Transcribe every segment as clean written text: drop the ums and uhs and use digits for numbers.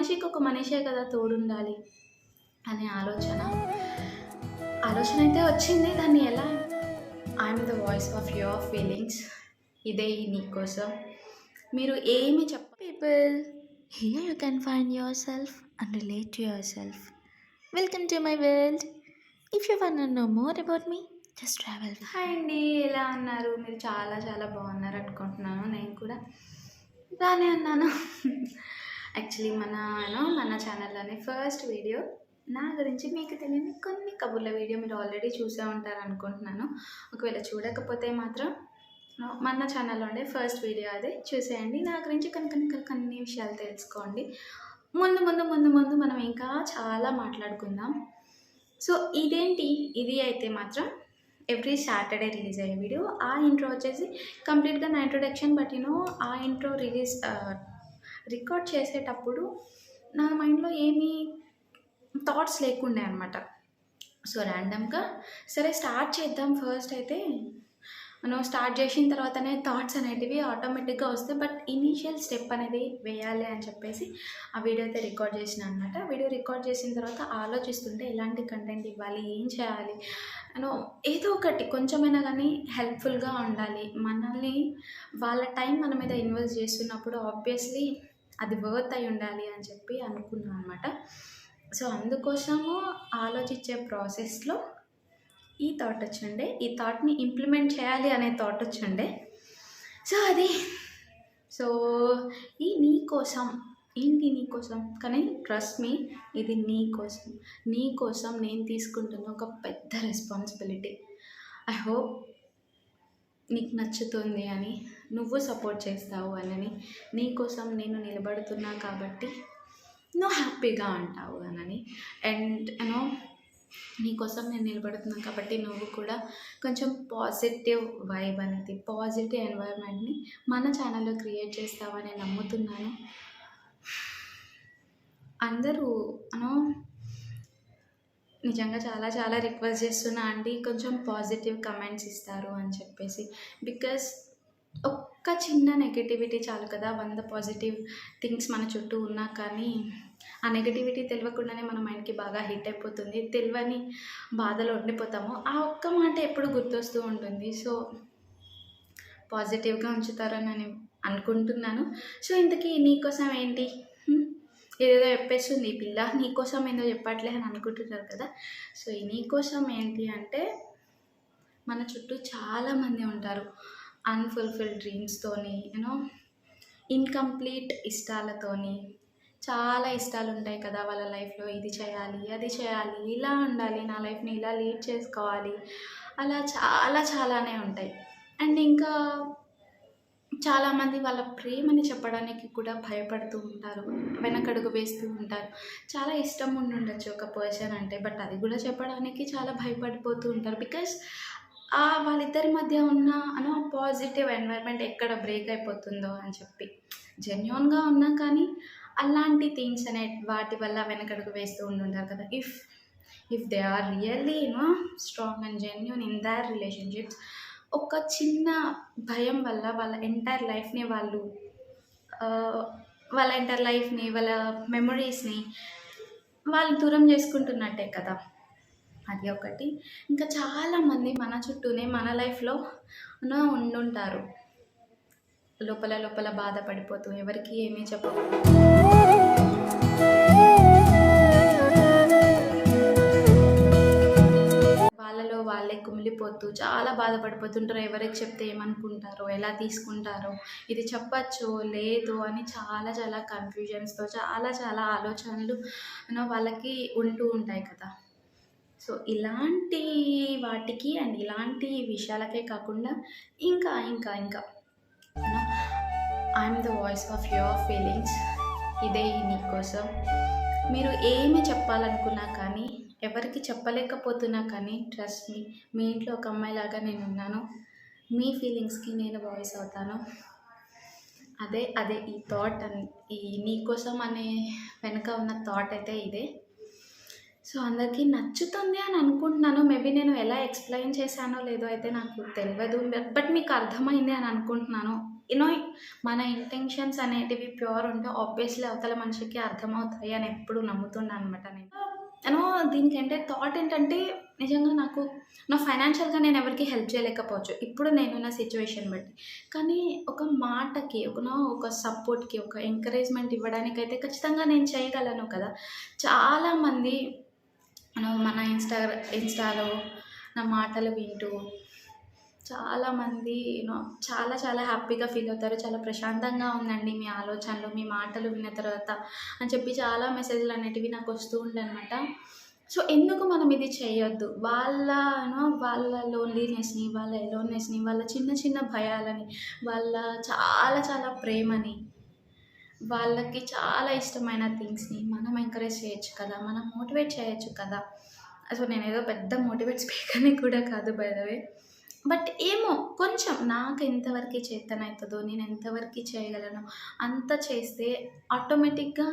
మనిషికి ఒక మనిషే కదా తోడుండాలి అనే ఆలోచన అయితే వచ్చింది. దాన్ని ఎలా I'm the voice of your feelings. ఇదే ఈ నీకోసం. మీరు ఏమి people, here you can find your self and relate to your self. Welcome to my world. If you want to know more about me, just travel. Hi అండి, ఎలా ఉన్నారు? మీరు చాలా చాలా బాగున్నారు అనుకుంటున్నాను. నేను కూడా బాగానే ఉన్నాను. యాక్చువల్లీ మన ఛానల్లోనే ఫస్ట్ వీడియో నా గురించి మీకు తెలియని కొన్ని కబుర్ల వీడియో మీరు ఆల్రెడీ చూసే ఉంటారు అనుకుంటున్నాను. ఒకవేళ చూడకపోతే మాత్రం మన ఛానల్లో ఉండే ఫస్ట్ వీడియో అదే చూసేయండి. నా గురించి కొన్ని విషయాలు తెలుసుకోండి. ముందు ముందు ముందు ముందు మనం ఇంకా చాలా మాట్లాడుకుందాం. సో ఇది అయితే మాత్రం ఎవ్రీ సాటర్డే రిలీజ్ అయ్యే వీడియో. ఆ ఇంట్రో వచ్చేసి కంప్లీట్గా నా ఇంట్రొడక్షన్. బట్ ఆ ఇంట్రో రికార్డ్ చేసేటప్పుడు నా మైండ్లో ఏమీ థాట్స్ లేకుండే అనమాట. సో ర్యాండమ్గా సరే స్టార్ట్ చేద్దాం. ఫస్ట్ అయితే మనం స్టార్ట్ చేసిన తర్వాతనే థాట్స్ అనేటివి ఆటోమేటిక్గా వస్తాయి. బట్ ఇనీషియల్ స్టెప్ అనేది వేయాలి అని చెప్పేసి ఆ వీడియో అయితే రికార్డ్ చేసిన అనమాట. వీడియో రికార్డ్ చేసిన తర్వాత ఆలోచిస్తుంటే ఎలాంటి కంటెంట్ ఇవ్వాలి, ఏం చేయాలి, ఏదో ఒకటి కొంచెమైనా కానీ హెల్ప్ఫుల్గా ఉండాలి. మనల్ని వాళ్ళ టైం మన మీద ఇన్వెస్ట్ చేస్తున్నప్పుడు ఆబ్వియస్లీ అది వర్త్ అయి ఉండాలి అని చెప్పి అనుకున్నాను అనమాట. సో అందుకోసము ఆలోచించే ప్రాసెస్లో ఈ థాట్ వచ్చిండే. ఈ థాట్ని ఇంప్లిమెంట్ చేయాలి అనే థాట్ వచ్చిండే. సో ఈ నీకోసం ఏంటి నీకోసం, కానీ ట్రస్ట్ మీ, ఇది నీకోసం నేను తీసుకుంటున్న ఒక పెద్ద రెస్పాన్సిబిలిటీ. ఐ హోప్ నీకు నచ్చుతుంది అని, నువ్వు సపోర్ట్ చేస్తావు అని, నీకోసం నేను నిలబడుతున్నా కాబట్టి నువ్వు హ్యాపీగా అంటావు అని, అండ్ నీకోసం నేను నిలబడుతున్నాను కాబట్టి నువ్వు కూడా కొంచెం పాజిటివ్ వైబ్ అనేది, పాజిటివ్ ఎన్వైర్న్మెంట్ని మన ఛానల్లో క్రియేట్ చేస్తావని నమ్ముతున్నాను. అందరూ నిజంగా చాలా చాలా రిక్వెస్ట్ చేస్తున్నా అండి, కొంచెం పాజిటివ్ కమెంట్స్ ఇస్తారు అని చెప్పేసి. బికాస్ ఒక్క చిన్న నెగటివిటీ చాలు కదా, 100 పాజిటివ్ థింగ్స్ మన చుట్టూ ఉన్నా కానీ ఆ నెగటివిటీ తెలియకుండానే మన మైండ్కి బాగా హిట్ అయిపోతుంది. తెలియని బాధలో ఉండిపోతాము. ఆ ఒక్క మాట ఎప్పుడు గుర్తొస్తూ ఉంటుంది. సో పాజిటివ్గా ఉంచుతారని నేను అనుకుంటున్నాను. సో ఇంతకీ నీకోసం ఏంటి, ఏదేదో చెప్పేస్తుంది ఈ పిల్ల, నీకోసం ఏందో చెప్పట్లే అని అనుకుంటున్నారు కదా. సో ఈ నీకోసం ఏంటి అంటే, మన చుట్టూ చాలామంది ఉంటారు అన్ఫుల్ఫిల్డ్ డ్రీమ్స్తోని, ఇన్కంప్లీట్ ఇష్టాలతోని. చాలా ఇష్టాలు ఉంటాయి కదా వాళ్ళ లైఫ్లో, ఇది చేయాలి, అది చేయాలి, ఇలా ఉండాలి, నా లైఫ్ని ఇలా లీడ్ చేసుకోవాలి, అలా చాలానే ఉంటాయి. అండ్ ఇంకా చాలామంది వాళ్ళ ప్రేమని చెప్పడానికి కూడా భయపడుతూ ఉంటారు, వెనకడుగు వేస్తూ ఉంటారు. చాలా ఇష్టం ఉండొచ్చు ఒక పర్సన్ అంటే, బట్ అది కూడా చెప్పడానికి చాలా భయపడిపోతూ ఉంటారు. బికాస్ వాళ్ళిద్దరి మధ్య ఉన్న పాజిటివ్ ఎన్వైర్న్మెంట్ ఎక్కడ బ్రేక్ అయిపోతుందో అని చెప్పి. జెన్యూన్గా ఉన్నా కానీ అలాంటి థింగ్స్ వాటి వల్ల వెనకడుగు వేస్తూ ఉంటుంటారు కదా. If they are really strong and genuine in their relationships, ఒక చిన్న భయం వల్ల వాళ్ళ ఎంటైర్ లైఫ్ని వాళ్ళ మెమొరీస్ని వాళ్ళు దూరం చేసుకుంటున్నట్టే కదా. అది ఒకటి. ఇంకా చాలామంది మన చుట్టూనే మన లైఫ్లో ఉండుంటారు, లోపల బాధపడిపోతూ ఎవరికి ఏమీ చెప్పకూడదు. వాళ్ళలో వాళ్ళే కుమిలిపోతూ చాలా బాధపడిపోతుంటారు. ఎవరికి చెప్తే ఏమనుకుంటారో, ఎలా తీసుకుంటారో, ఇది చెప్పచ్చో లేదో అని చాలా చాలా కన్ఫ్యూజన్స్తో చాలా ఆలోచనలు వాళ్ళకి ఉంటూ ఉంటాయి కదా. సో ఇలాంటి వాటికి అండ్ ఇలాంటి విషయాలకే కాకుండా ఇంకా I'm the voice of your feelings. ఇదే నీకోసం. మీరు ఏమి చెప్పాలనుకున్నా కానీ, ఎవరికి చెప్పలేకపోతున్నా కానీ, ట్రస్ట్ మీ ఇంట్లో ఒక అమ్మాయిలాగా నేను ఉన్నాను. మీ ఫీలింగ్స్కి నేను వాయిస్ అవుతాను. అదే ఈ థాట్. ఈ నీకోసం అనే వెనుక ఉన్న థాట్ అయితే ఇదే. సో అందరికీ నచ్చుతుంది అని అనుకుంటున్నాను. మేబీ నేను ఎలా ఎక్స్ప్లెయిన్ చేశానో లేదో అయితే నాకు తెలియదు, బట్ మీకు అర్థమైంది అని అనుకుంటున్నాను. యూనో మన ఇంటెన్షన్స్ అనేటివి ప్యూర్ ఉంటే ఆబ్వియస్లీ అవతల మనిషికి అర్థమవుతాయి అని ఎప్పుడు నమ్ముతున్నా అనమాట నేను. నేను దీనికంటే థాట్ ఏంటంటే నిజంగా నాకు నా ఫైనాన్షియల్‌గా నేను ఎవరికీ హెల్ప్ చేయలేకపోవచ్చు. ఇప్పుడు నేనున్న సిట్యుయేషన్ బట్టి. కానీ ఒక మాటకి ఒక సపోర్ట్‌కి, ఒక ఎంకరేజ్‌మెంట్ ఇవ్వడానికైతే ఖచ్చితంగా నేను చేయగలను కదా! చాలామంది మన ఇన్‌స్టాలో నా మాటలు వింటూ చాలామంది చాలా చాలా హ్యాపీగా ఫీల్ అవుతారు. చాలా ప్రశాంతంగా ఉందండి మీ ఆలోచనలు, మీ మాటలు విన్న తర్వాత అని చెప్పి చాలా మెసేజ్‌లు అనేటివి నాకు వస్తూ ఉంటాయనమాట. సో, ఎందుకు మనం ఇది చేయొద్దు? వాళ్ళ లోన్‌లీనెస్‌ని, వాళ్ళ ఎలోన్‌నెస్‌ని, వాళ్ళ చిన్న చిన్న భయాలని, వాళ్ళ చాలా చాలా ప్రేమని, వాళ్ళకి చాలా ఇష్టమైన థింగ్స్‌ని మనం ఎంకరేజ్ చేయొచ్చు కదా! మనం మోటివేట్ చేయొచ్చు కదా! సో, నేనేదో పెద్ద మోటివేట్ స్పీకర్‌ని కూడా కాదు బై ద వే. బట్ ఏమో కొంచెం నాకు ఎంతవరకి చేతనైతదో, నేను ఎంతవరకి చేయగలనో అంత చేస్తే ఆటోమేటిక్‌గా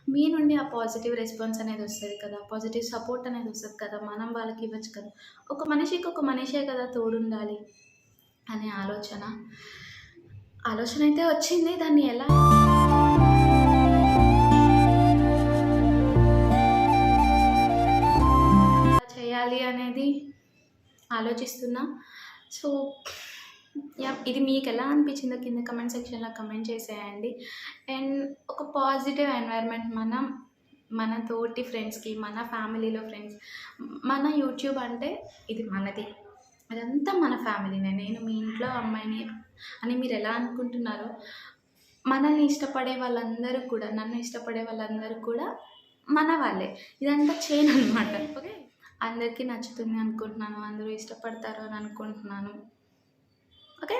మీ నుండి ఆ పాజిటివ్ రెస్పాన్స్ అనేది వస్తది కదా! పాజిటివ్ సపోర్ట్ అనేది వస్తది కదా! మనం వాళ్ళకి ఇవ్వచ్చు కదా! ఒక మనిషికి ఒక మనిషే కదా తోడుండాలి అనే ఆలోచన అయితే వచ్చింది. దాన్ని ఎలా చేయాలి అనేది ఆలోచిస్తున్నా. So, yeah! ఇది మీకెలా అనిపించిందో కింద కమెంట్ సెక్షన్‌లో కమెంట్ చేసేయండి. అండ్ ఒక పాజిటివ్ ఎన్వైర్న్‌మెంట్ మన తోటి ఫ్రెండ్స్‌కి, మన ఫ్యామిలీలో ఫ్రెండ్స్, మన యూట్యూబ్ అంటే ఇది మనది. అదంతా మన ఫ్యామిలీనే. నేను మీ ఇంట్లో అమ్మాయిని అని మీరెలా అనుకుంటున్నారో, మనల్ని ఇష్టపడే వాళ్ళందరూ కూడా, నన్ను ఇష్టపడే వాళ్ళందరూ కూడా మన వాళ్ళే. ఇదంతా చైన్ అనమాట. ఓకే. అందరికీ నచ్చుతుంది అనుకుంటున్నాను. అందరూ ఇష్టపడతారు అని అనుకుంటున్నాను. ఓకే.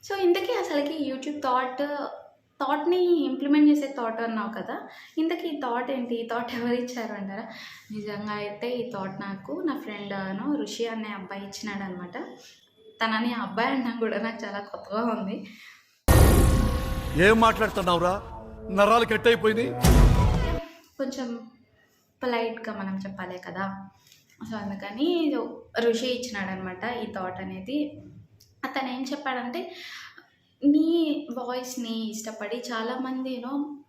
సో, ఇంతకీ అసలకి యూట్యూబ్ థాట్‌ని ఇంప్లిమెంట్ చేసే థాట్ అన్నావు కదా! ఇంతకీ ఈ థాట్ ఏంటి? ఈ థాట్ ఎవరిచ్చారు అంటారా? నిజంగా అయితే ఈ థాట్ నాకు నా ఫ్రెండ్ ఋషి అనే అబ్బాయి ఇచ్చినాడనమాట. తనని అబ్బాయి అనడం కూడా నాకు చాలా కొత్తగా ఉంది. ఏం మాట్లాడుతున్నావురా? నరాలు కట్ అయిపోయినాయి. కొంచెం పొలైట్‌గా మనం చెప్పాలి కదా! సో, అందుకని ఋషి ఇచ్చినాడనమాట ఈ థాట్ అనేది. అతనేం చెప్పాడంటే, నీ వాయిస్‌ని ఇష్టపడి చాలామంది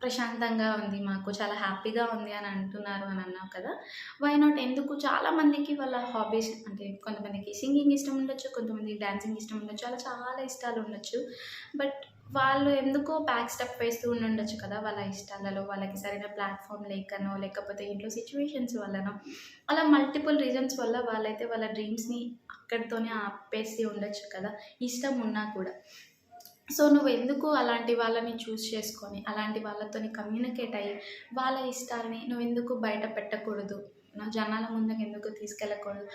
ప్రశాంతంగా ఉంది మాకు, చాలా హ్యాపీగా ఉంది అని అంటున్నారు అని అన్నావు కదా! వై నాట్ ఎందుకు చాలామందికి వాళ్ళ హాబీస్ అంటే కొంతమందికి సింగింగ్ ఇష్టం ఉండొచ్చు, కొంతమందికి డాన్సింగ్ ఇష్టం ఉండొచ్చు, అలా చాలా ఇష్టాలు ఉండొచ్చు. బట్ వాళ్ళు ఎందుకో బ్యాక్ స్టెప్ వేస్తూ ఉండుండొచ్చు కదా! వాళ్ళ ఇష్టాలలో వాళ్ళకి సరైన ప్లాట్‌ఫార్మ్ లేకనో, లేకపోతే ఇంట్లో సిట్యుయేషన్స్ వల్లనో, అలా మల్టిపుల్ రీజన్స్ వల్ల వాళ్ళైతే వాళ్ళ డ్రీమ్స్‌ని అక్కడితోనే ఆపేసి ఉండొచ్చు కదా! ఇష్టం ఉన్నా కూడా. సో, నువ్వెందుకు అలాంటి వాళ్ళని చూజ్ చేసుకొని, అలాంటి వాళ్ళతోని కమ్యూనికేట్ అయ్యి, వాళ్ళ ఇష్టాల్ని నువ్వెందుకు బయట పెట్టకూడదు? జనాల ముందుకెందుకు తీసుకెళ్ళకూడదు?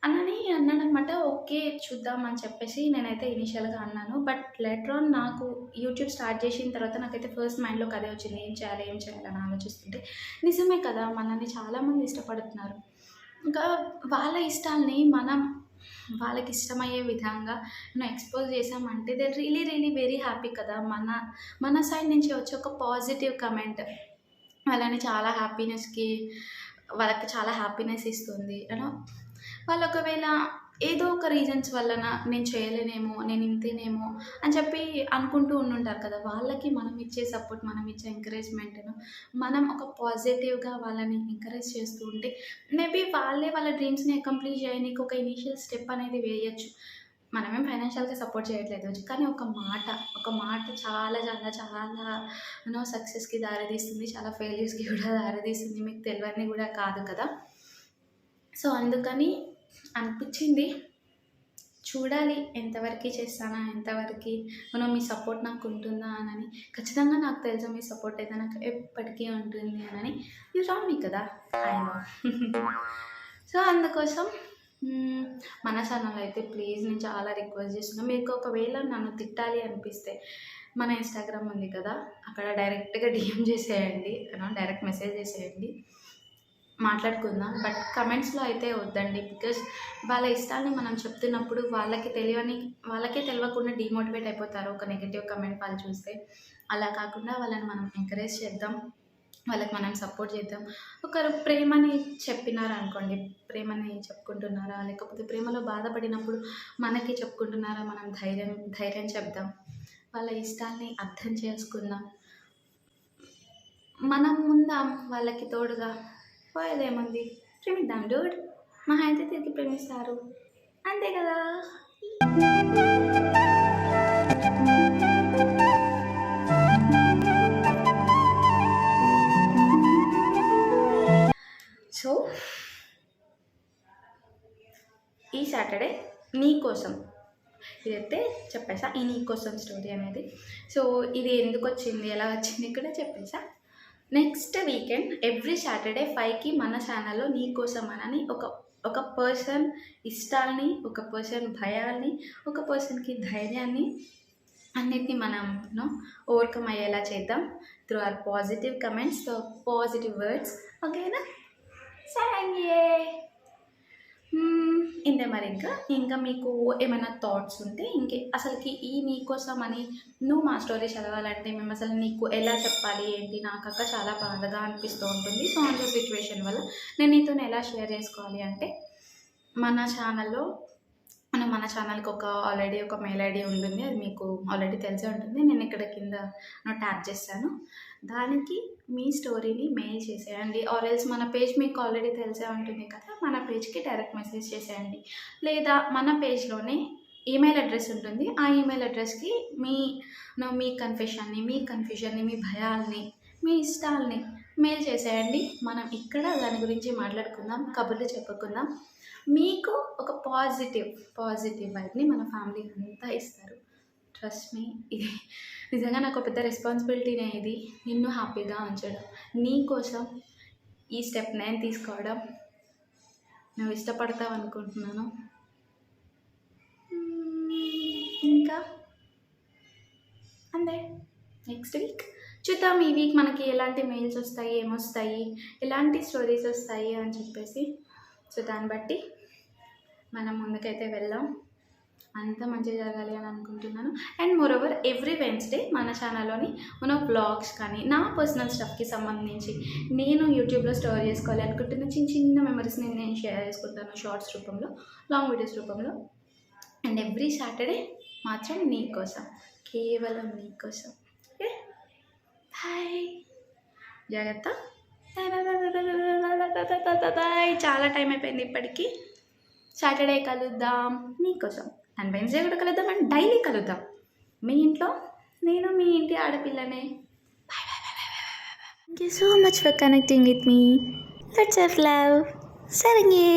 అనని అన్నాడనమాట. ఓకే. చూద్దాం అని చెప్పేసి నేనైతే ఇనీషియల్‌గా అన్నాను. బట్ లేటర్ ఆన్ నాకు యూట్యూబ్ స్టార్ట్ చేసిన తర్వాత నాకైతే ఫస్ట్ మైండ్‌లోకి అదే వచ్చింది. ఏం చేయాలి? ఏం చేయాలి? అని ఆలోచిస్తుంటే నిజమే కదా! మనల్ని చాలామంది ఇష్టపడుతున్నారు. ఇంకా వాళ్ళ ఇష్టాల్ని మనం వాళ్ళకిష్టమయ్యే విధంగా ఎక్స్‌పోజ్ చేశామంటే they really really very happy కదా! మన సైడ్ నుంచి వచ్చే ఒక పాజిటివ్ కమెంట్ వాళ్ళని చాలా వాళ్ళకి చాలా హ్యాపీనెస్ ఇస్తుంది. వాళ్ళు ఒకవేళ ఏదో ఒక రీజన్స్ వలన నేను చేయలేనేమో, నేను ఇంతేనేమో అని చెప్పి అనుకుంటూ ఉండుంటారు కదా! వాళ్ళకి మనం ఇచ్చే సపోర్ట్, మనం ఇచ్చే ఎంకరేజ్‌మెంట్‌ను మనం ఒక పాజిటివ్‌గా వాళ్ళని ఎంకరేజ్ చేస్తూ ఉంటే మేబీ వాళ్ళే వాళ్ళ డ్రీమ్స్‌ని అకంప్లిష్ చేయనీకి ఒక ఇనీషియల్ స్టెప్ అనేది వేయొచ్చు. మనమేం ఫైనాన్షియల్‌గా సపోర్ట్ చేయట్లేదు. కానీ ఒక మాట చాలా చాలా చాలా సక్సెస్‌కి దారితీస్తుంది. చాలా ఫెయిల్యూర్స్‌కి కూడా దారితీస్తుంది. మీకు తెలవనిది కూడా కాదు కదా! సో, అందుకని అనిపిచ్చింది. చూడాలి ఎంతవరకి చేస్తానా? ఎంతవరకి మీ సపోర్ట్ నాకుంటుందా అనని. ఖచ్చితంగా నాకు తెలుసు మీ సపోర్ట్ అయితే నాకు ఎప్పటికీ ఉంటుంది అనని. యూ లవ్ మీ కదా! I know. సో, అందుకోసం మన ఛానల్ అయితే ప్లీజ్ నేను చాలా రిక్వెస్ట్ చేస్తున్నా. మీకు ఒకవేళ నన్ను తిట్టాలి అనిపిస్తే మన ఇన్‌స్టాగ్రామ్ ఉంది కదా! అక్కడ డైరెక్ట్‌గా డీఎం చేసేయండి. డైరెక్ట్ మెసేజ్ చేసేయండి. మాట్లాడుకుందాం. బట్ కమెంట్స్‌లో అయితే వద్దండి. బికాజ్ వాళ్ళ ఇష్టాల్ని మనం చెప్తున్నప్పుడు వాళ్ళకే తెలవకుండా డీమోటివేట్ అయిపోతారు. ఒక నెగెటివ్ కమెంట్ వాళ్ళు చూస్తే. అలా కాకుండా వాళ్ళని మనం ఎంకరేజ్ చేద్దాం. వాళ్ళకి మనం సపోర్ట్ చేద్దాం. ఒకరు ప్రేమని చెప్పినారనుకోండి, ప్రేమని చెప్పుకుంటున్నారా, లేకపోతే ప్రేమలో బాధపడినప్పుడు మనకి చెప్పుకుంటున్నారా, మనం ధైర్యం చెప్దాం. వాళ్ళ ఇష్టాల్ని అర్థం చేసుకుందాం. మనం ఉందాం వాళ్ళకి తోడుగా. పోయేదేముంది, ప్రేమిద్దాం డూడ్. మహా అయితే తిరిగి ప్రేమిస్తారు, అంతే కదా. సో ఈ సాటర్డే నీ కోసం ఇదైతే చెప్పేసా, ఈ నీ కోసం స్టోరీ అనేది. సో ఇది ఎందుకు వచ్చింది, ఎలా వచ్చింది కూడా చెప్పేసా. నెక్స్ట్ వీకెండ్ ఎవ్రీ సాటర్డే 5కి మన ఛానల్లో నీ కోసం అని ఒక పర్సన్ ఇష్టాలని, ఒక పర్సన్ భయాల్ని, ఒక పర్సన్కి ధైర్యాన్ని అన్నిటిని మనం ఓవర్కమ్ అయ్యేలా చేద్దాం through our positive comments, positive words. ఓకేనా? సరే, ఇంతే. మరి ఇంకా మీకు ఏమైనా థాట్స్ ఉంటే అసలుకి ఈ నీ కోసం అని నువ్వు మా స్టోరీ చదవాలంటే మేము అసలు నీకు ఎలా చెప్పాలి ఏంటి, నాకు అక్క చాలా బాధగా అనిపిస్తూ ఉంటుంది. సో అంత సిచ్యువేషన్ వల్ల నేను నీతో ఎలా షేర్ చేసుకోవాలి అంటే మన ఛానల్కి ఆల్రెడీ ఒక మెయిల్ ఐడి ఉంటుంది, అది మీకు ఆల్రెడీ తెలిసే ఉంటుంది. నేను ఇక్కడ కింద ట్యాప్ చేస్తాను, దానికి మీ స్టోరీని మెయిల్ చేసేయండి. ఆర్ ఎల్స్ మన పేజ్ మీకు ఆల్రెడీ తెలిసే ఉంటుంది కదా, మన పేజ్కి డైరెక్ట్ మెసేజ్ చేసేయండి. లేదా మన పేజ్లోనే ఈమెయిల్ అడ్రస్ ఉంటుంది, ఆ ఈమెయిల్ అడ్రస్కి మీ కన్ఫ్యూజన్ని, మీ భయాల్ని, మీ ఇష్టాలని మెయిల్ చేసేయండి. మనం ఇక్కడ దాని గురించి మాట్లాడుకుందాం, కబుర్లు చెప్పుకుందాం. మీకు ఒక పాజిటివ్ వైబ్ని మన ఫ్యామిలీ అంతా ఇస్తారు. ట్రస్ట్ మీ, ఇది నిజంగా నాకు పెద్ద రెస్పాన్సిబిలిటీనే. ఇది నిన్ను హ్యాపీగా ఉంచడం, నీ కోసం ఈ స్టెప్ నేను తీసుకోవడం నువ్వు ఇష్టపడతావు అనుకుంటున్నాను. ఇంకా అంతే. నెక్స్ట్ వీక్ చూద్దాం, ఈ వీక్ మనకి ఎలాంటి మెయిల్స్ వస్తాయి, ఏమొస్తాయి, ఎలాంటి స్టోరీస్ వస్తాయి అని చెప్పేసి. సో దాన్ని బట్టి మనం ముందుకైతే వెళ్దాం. అంత మంచిగా జరగాలి అని అనుకుంటున్నాను. అండ్ మోరోవర్ ఎవ్రీ వెన్స్డే మన ఛానల్లోని మన వ్లాగ్స్ కానీ నా పర్సనల్ స్టఫ్కి సంబంధించి నేను యూట్యూబ్లో స్టోర్ చేసుకోవాలి అనుకుంటున్న చిన్న మెమరీస్ని నేను షేర్ చేసుకుంటాను, షార్ట్స్ రూపంలో, లాంగ్ వీడియోస్ రూపంలో. అండ్ ఎవ్రీ సాటర్డే మాత్రం నీకోసం, కేవలం నీకోసం. ఓకే, బాయ్, జాగ్రత్త, బాయ్. చాలా టైం అయిపోయింది ఇప్పటికీ. సాటర్డే కలుద్దాం నీకోసం, అండ్ వెన్స్డే కూడా కలుద్దాం, అండ్ డైలీ కలుద్దాం. మీ ఇంట్లో నేను మీ ఇంటి ఆడపిల్లనే. Bye bye bye bye. Thank you so much for connecting with me. Let's have love. సరంగే.